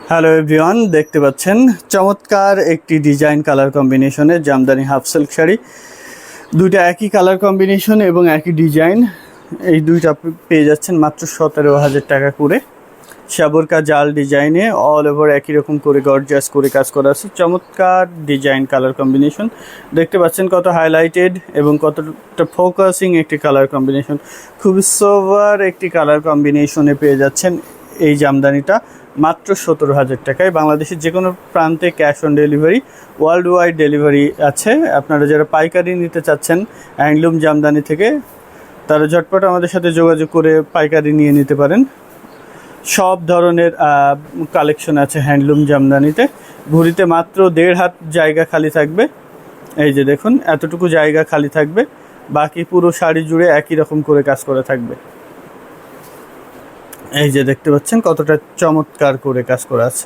Hello everyone, দেখতে পাচ্ছেন চমৎকার একটি ডিজাইন কালার কম্বিনেশনের জামদানি হাফ সিল্ক শাড়ি। দুইটা একই কালার কম্বিনেশন এবং একই ডিজাইন, এই দুইটা পেয়ে যাচ্ছেন মাত্র 17,000 টাকা করে। সাবরকা জাল ডিজাইনে অল ওভার একই রকম করে গর্জিয়াস করে কাজ করা আছে। চমৎকার ডিজাইন কালার কম্বিনেশন, দেখতে পাচ্ছেন কত হাইলাইটেড এবং কতটা ফোকাসিং একটি কালার কম্বিনেশন। খুবই সোভার একটি কালার কম্বিনেশনে পেয়ে যাচ্ছেন এই জামদানিটা মাত্র 17,000 টাকায়। বাংলাদেশের যে কোনো প্রান্তে cash on delivery, world wide delivery আছে। আপনারা যারা পাইকারি নিতে চাচ্ছেন হ্যান্ডলুম জামদানি থেকে, তারা ঝটপট আমাদের সাথে যোগাযোগ করে পাইকারি নিয়ে নিতে পারেন। সব ধরনের কালেকশন আছে হ্যান্ডলুম জামদানিতে। ভুঁড়িতে মাত্র 1.5 হাত জায়গা খালি থাকবে। এই যে দেখুন, এতটুকু জায়গা খালি থাকবে, বাকি পুরো শাড়ি জুড়ে একই রকম করে কাজ করা থাকবে। এই যে দেখতে পাচ্ছেন কতটা চমৎকার করে কাজ করা আছে।